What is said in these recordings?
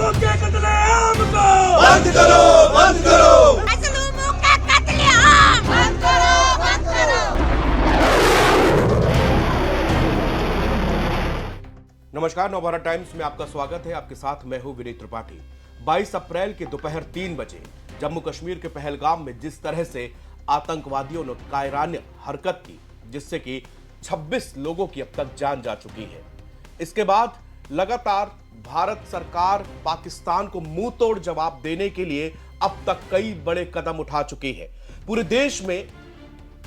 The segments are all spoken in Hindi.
मजलूमों के कत्लेआम को बंद करो, बंद करो। मजलूमों का कत्लेआम बंद करो, बंद करो। नमस्कार, नवभारत टाइम्स में आपका स्वागत है। आपके साथ मैं हूं विनीत त्रिपाठी। 22 अप्रैल के दोपहर 3 बजे जम्मू कश्मीर के पहलगाम में जिस तरह से आतंकवादियों ने कायराना हरकत की, जिससे कि 26 लोगों की अब तक जान जा चुकी है। इसके बाद लगातार भारत सरकार पाकिस्तान को मुंह तोड़ जवाब देने के लिए अब तक कई बड़े कदम उठा चुकी है। पूरे देश में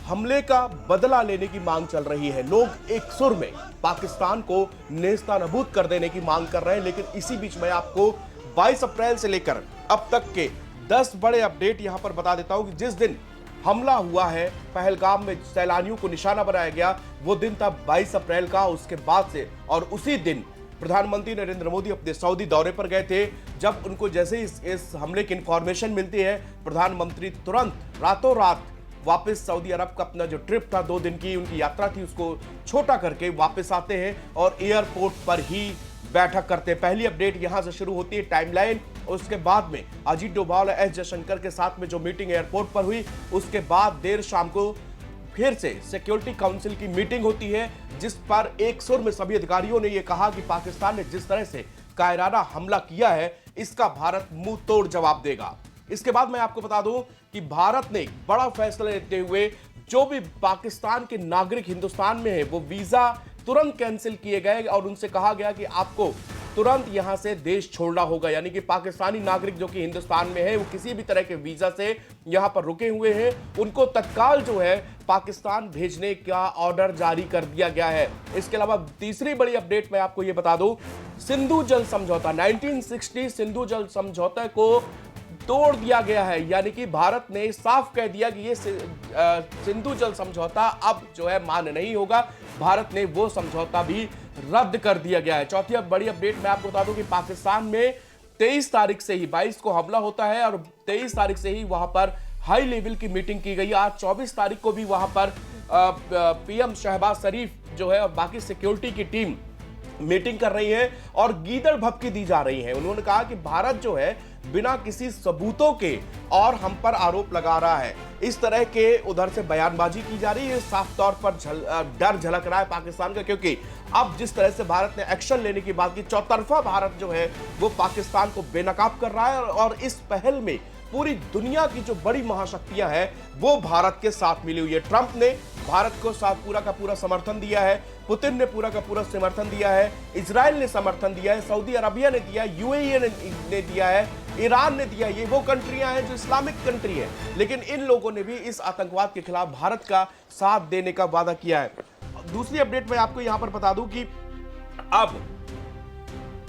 हमले का बदला लेने की मांग चल रही है। लोग एक सुर में पाकिस्तान को नेस्तनाबूद कर देने की मांग कर रहे हैं। लेकिन इसी बीच में आपको 22 अप्रैल से लेकर अब तक के 10 बड़े अपडेट यहां पर बता देता हूं कि जिस दिन हमला हुआ है पहलगाम में, सैलानियों को निशाना बनाया गया, वो दिन था 22 अप्रैल का। उसके बाद से और उसी दिन प्रधानमंत्री नरेंद्र मोदी अपने सऊदी दौरे पर गए थे। जब उनको जैसे ही इस हमले की इंफॉर्मेशन मिलती है, प्रधानमंत्री तुरंत रातों रात वापस सऊदी अरब का अपना जो ट्रिप था, 2 दिन की उनकी यात्रा थी, उसको छोटा करके वापस आते हैं और एयरपोर्ट पर ही बैठक करते हैं। पहली अपडेट यहां से शुरू होती है, टाइमलाइन। उसके बाद में अजीत डोभाल और एस जयशंकर के साथ में जो मीटिंग एयरपोर्ट पर हुई, उसके बाद देर शाम को फिर से सिक्योरिटी काउंसिल की मीटिंग होती है, जिस पर एक सुर में सभी अधिकारियों ने यह कहा कि पाकिस्तान ने जिस तरह से कायराना हमला किया है, इसका भारत मुंह तोड़ जवाब देगा। इसके बाद मैं आपको बता दूं कि भारत ने बड़ा फैसला लेते हुए जो भी पाकिस्तान के नागरिक हिंदुस्तान में है, वो वीजा तुरंत कैंसिल किए गए और उनसे कहा गया कि आपको तुरंत यहां से देश छोड़ना होगा। यानी कि पाकिस्तानी नागरिक जो कि हिंदुस्तान में है, वो किसी भी तरह के वीजा से यहां पर रुके हुए हैं, उनको तत्काल जो है पाकिस्तान भेजने का ऑर्डर जारी कर दिया गया है। इसके अलावा तीसरी बड़ी अपडेट मैं आपको यह बता दूं, सिंधु जल समझौता 1960 सिंधु जल समझौते को तोड़ दिया गया है। यानी कि भारत ने साफ कह दिया कि ये सिंधु जल समझौता अब जो है मान्य नहीं होगा। भारत ने वो समझौता भी रद्द कर दिया गया है। चौथी बड़ी अपडेट मैं आपको बता दूं कि पाकिस्तान में 23 तारीख से ही 22 को हमला होता है और 23 तारीख से ही वहां पर हाई लेवल की मीटिंग की गई। आज 24 तारीख को भी वहां पर पीएम शहबाज शरीफ जो है और बाकी सिक्योरिटी की टीम मीटिंग कर रही है और गीदड़ भभकी दी जा रही है। उन्होंने कहा कि भारत जो है बिना किसी सबूतों के और हम पर आरोप लगा रहा है। इस तरह के उधर से बयानबाजी की जा रही है। साफ तौर पर डर झलक रहा है पाकिस्तान का, क्योंकि अब जिस तरह से भारत ने एक्शन लेने की बात की, चौतरफा भारत जो है वो पाकिस्तान को बेनकाब कर रहा है और इस पहल में पूरी दुनिया की जो बड़ी महाशक्तियां हैं वो भारत के साथ मिली हुई है। ट्रंप ने भारत को साथ पूरा का पूरा समर्थन दिया है, पुतिन ने पूरा का पूरा समर्थन दिया है, इजराइल ने समर्थन दिया है, सऊदी अरबिया ने दिया है, यूएई ने दिया है, ईरान ने दिया। ये वो कंट्रियां हैं जो इस्लामिक कंट्री है, लेकिन इन लोगों ने भी इस आतंकवाद के खिलाफ भारत का साथ देने का वादा किया है। दूसरी अपडेट मैं आपको यहां पर बता दूं कि अब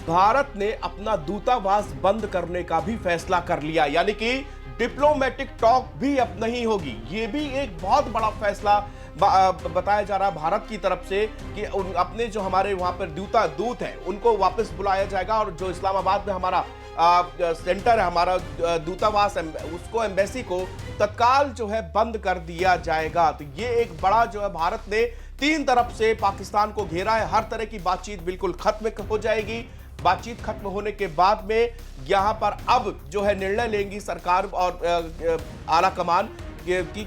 भारत ने अपना दूतावास बंद करने का भी फैसला कर लिया। यानी कि डिप्लोमेटिक टॉक भी अब नहीं होगी। यह भी एक बहुत बड़ा फैसला बताया जा रहा है भारत की तरफ से कि अपने जो हमारे वहां पर दूत है उनको वापस बुलाया जाएगा और जो इस्लामाबाद में हमारा सेंटर है, हमारा दूतावास है, उसको एम्बेसी को तत्काल जो है बंद कर दिया जाएगा। तो ये एक बड़ा जो है भारत ने 3 तरफ से पाकिस्तान को घेरा है। हर तरह की बातचीत बिल्कुल खत्म हो जाएगी। बातचीत खत्म होने के बाद में यहां पर अब जो है निर्णय लेंगी सरकार और आला कमान कि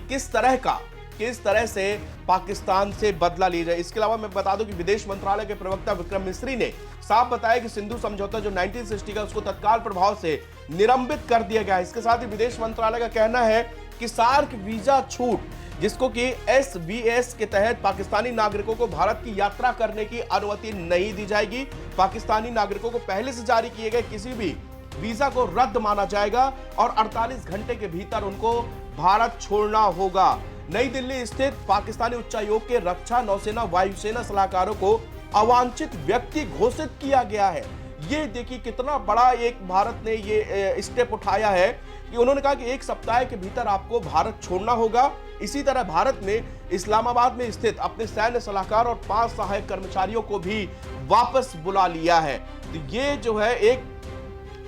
किस तरह से पाकिस्तान से बदला लिया जाए। इसके अलावा मैं बता दूं कि विदेश मंत्रालय के प्रवक्ता विक्रम मिस्री ने साफ बताया कि सिंधु समझौता जो 1960 का, उसको तत्काल प्रभाव से निलंबित कर दिया गया है। इसके साथ ही विदेश मंत्रालय का कहना है कि सार्क वीजा छूट, जिसको कि SVS के तहत पाकिस्तानी नागरिकों को भारत की यात्रा करने की अनुमति नहीं दी जाएगी। पाकिस्तानी नागरिकों को पहले से जारी किए गए किसी भी वीजा को रद्द माना जाएगा और 48 घंटे के भीतर उनको भारत छोड़ना होगा। नई दिल्ली स्थित पाकिस्तानी उच्चायोग के रक्षा, नौसेना, वायुसेना सलाहकारों को अवांछित व्यक्ति घोषित किया गया है। ये देखिए कितना बड़ा एक भारत ने ये स्टेप उठाया है कि उन्होंने कहा कि 1 सप्ताह के भीतर आपको भारत छोड़ना होगा। इसी तरह भारत ने इस्लामाबाद में स्थित अपने सैन्य सलाहकार और 5 सहायक कर्मचारियों को भी वापस बुला लिया है। तो ये जो है एक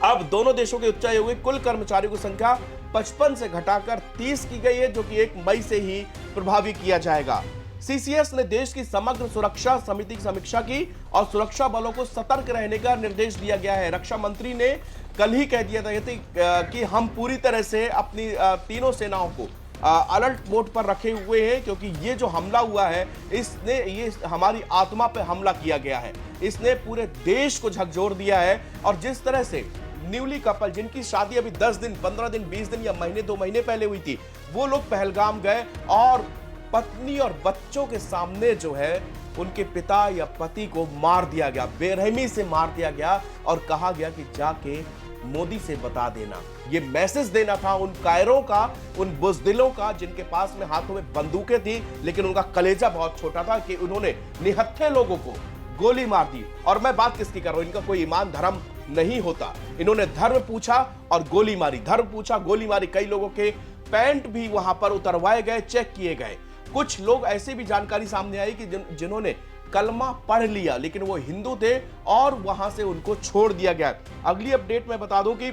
अब दोनों देशों के उच्चायोग की कुल कर्मचारियों की संख्या 55 से घटाकर 30 की गई है, जो कि 1 मई से ही प्रभावी किया जाएगा। सीसीएस ने देश की समग्र सुरक्षा समिति की समीक्षा की और सुरक्षा बलों को सतर्क रहने का निर्देश दिया गया है। रक्षा मंत्री ने कल ही कह दिया था कि हम पूरी तरह से अपनी तीनों सेनाओं को अलर्ट मोड पर रखे हुए हैं, क्योंकि ये जो हमला हुआ है ये हमारी आत्मा पर हमला किया गया है। इसने पूरे देश को झकझोर दिया है। और जिस तरह से न्यूली कपल जिनकी शादी अभी 10 दिन 15 दिन 20 दिन या महीने 2 महीने पहले हुई थी, वो लोग पहलगाम गए और पत्नी और बच्चों के सामने जो है उनके पिता या पति को मार दिया गया, बेरहमी से मार दिया गया और कहा गया कि जाके मोदी से बता देना। ये मैसेज देना था उन कायरों का, उन बुज़दिलों का जिनके पास में हाथों में बंदूकें थी लेकिन उनका कलेजा बहुत छोटा था, कि उन्होंने निहत्थे लोगों को गोली मार दी। और मैं बात किसकी कर रहा हूं, इनका कोई ईमान धर्म नहीं होता। इन्होंने धर्म पूछा और गोली मारी, धर्म पूछा गोली मारी। कई लोगों के पैंट भी वहां पर उतरवाए गए, चेक किए गए। कुछ लोग ऐसे भी जानकारी सामने आई कि जिन्होंने कलमा पढ़ लिया लेकिन वो हिंदू थे और वहां से उनको छोड़ दिया गया। अगली अपडेट मैं बता दूं कि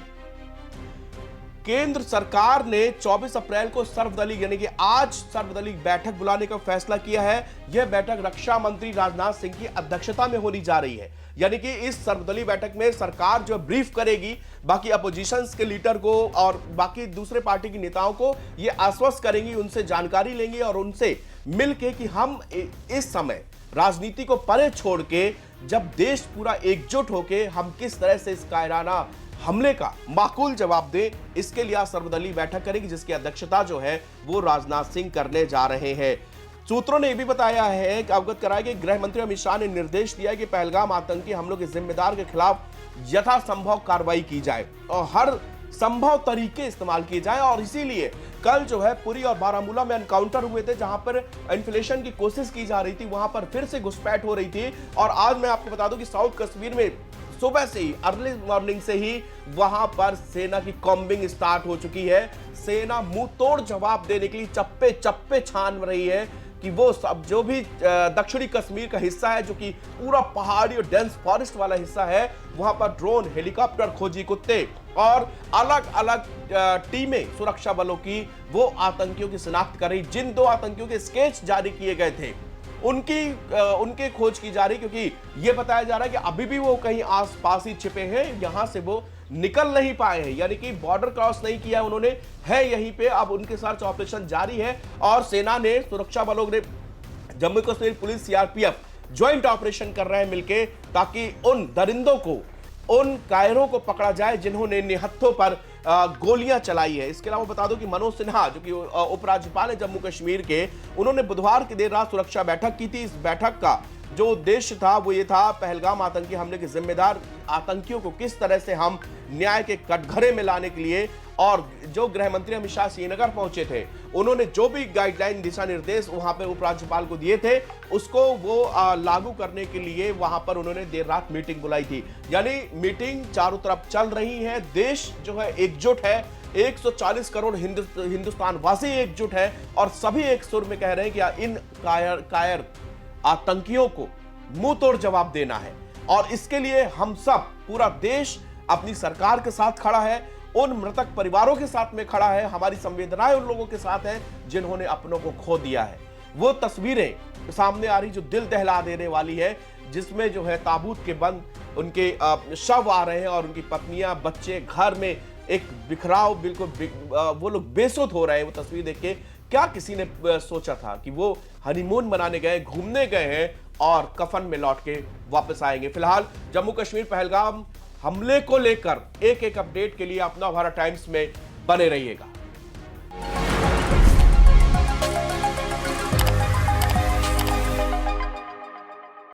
केंद्र सरकार ने 24 अप्रैल को सर्वदलीय यानी कि आज सर्वदलीय बैठक बुलाने का फैसला किया है। यह बैठक रक्षा मंत्री राजनाथ सिंह की अध्यक्षता में होनी जा रही है। यानी कि इस सर्वदलीय बैठक में सरकार जो ब्रीफ करेगी बाकी अपोजिशंस के लीडर को और बाकी दूसरे पार्टी के नेताओं को, ये आश्वस्त करेंगी, उनसे जानकारी लेंगे और उनसे मिलके कि हम इस समय राजनीति को परे छोड़ के जब देश पूरा एकजुट होके हम किस तरह से इस कायराना हमले का माकूल जवाब दे, इसके लिए आज सर्वदलीय बैठक करेगी जिसकी अध्यक्षता जो है वो राजनाथ सिंह करने जा रहे हैं। सूत्रों ने यह भी बताया है कि अवगत कराया कि गृह मंत्री अमित शाह ने निर्देश दिया कि पहलगाम आतंकी हमलों के जिम्मेदार के खिलाफ यथासंभव कार्रवाई की जाए और हर संभव तरीके इस्तेमाल किए जाए। और इसीलिए कल जो है पुरी और बारामूला में एनकाउंटर हुए थे, जहां पर इन्फ्लेशन की कोशिश की जा रही थी, वहां पर फिर से घुसपैठ हो रही थी। और आज मैं आपको बता दूं कि साउथ कश्मीर में सुबह से ही अर्ली मॉर्निंग से ही वहां पर सेना की कॉम्बिंग स्टार्ट हो चुकी है। सेना मुंह तोड़ जवाब देने के लिए चप्पे चप्पे छान रही है कि वो सब जो भी दक्षिणी कश्मीर का हिस्सा है, जो कि पूरा पहाड़ी और डेंस फॉरेस्ट वाला हिस्सा है, वहां पर ड्रोन, हेलीकॉप्टर, खोजी कुत्ते और अलग अलग टीमें सुरक्षा बलों की वो आतंकियों की शिनाख्त कर रही। जिन 2 आतंकियों के स्केच जारी किए गए थे उनके खोज की जा रही, क्योंकि यह बताया जा रहा है कि अभी भी वो कहीं आसपास ही छिपे हैं, यहां से वो निकल नहीं पाए हैं, यानी कि बॉर्डर क्रॉस नहीं किया उन्होंने, है यहीं पे। अब उनके सर्च ऑपरेशन जारी है और सेना ने, सुरक्षा बलों ने, Jammu Kashmir police, CRPF joint operation कर रहे हैं मिलके, ताकि उन दरिंदों को, उन कायरों को पकड़ा जाए जिन्होंने निहत्थों पर गोलियां चलाई है। इसके अलावा बता दो कि मनोज सिन्हा जो कि उपराज्यपाल है जम्मू कश्मीर के, उन्होंने बुधवार की देर रात सुरक्षा बैठक की थी। इस बैठक का जो उद्देश्य था वो ये था, पहलगाम आतंकी हमले के जिम्मेदार आतंकियों को किस तरह से हम न्याय के कटघरे में लाने के लिए, और जो गृह मंत्री अमित शाह श्रीनगर पहुंचे थे, उन्होंने जो भी गाइडलाइन, दिशा निर्देश वहां पे उपराज्यपाल को दिए थे, उसको वो लागू करने के लिए वहां पर उन्होंने देर रात मीटिंग बुलाई थी। यानी मीटिंग चारों तरफ चल रही है, देश जो है एकजुट है, 140 करोड़ हिंदुस्तान वासी एकजुट है और सभी एक सुर में कह रहे हैं कि इन कायर आतंकियों को मुंह तोड़ जवाब देना है। और इसके लिए हम सब, पूरा देश अपनी सरकार के साथ खड़ा है, उन मृतक परिवारों के साथ में खड़ा है, हमारी संवेदनाएं उन लोगों के साथ हैं जिन्होंने अपनों को खो दिया है। वो तस्वीरें सामने आ रही जो दिल दहला देने वाली है, जिसमें जो है ताबूत के बंद उनके शव आ रहे हैं और उनकी पत्नियां, बच्चे, घर में एक बिखराव, बिल्कुल वो लोग बेसुध हो रहे हैं। वो तस्वीर देख के क्या किसी ने सोचा था कि वो हनीमून मनाने गए, घूमने गए हैं और कफन में लौट के वापस आएंगे। फिलहाल जम्मू कश्मीर पहलगाम हमले को लेकर एक एक अपडेट के लिए अपना भारत टाइम्स में बने रहिएगा।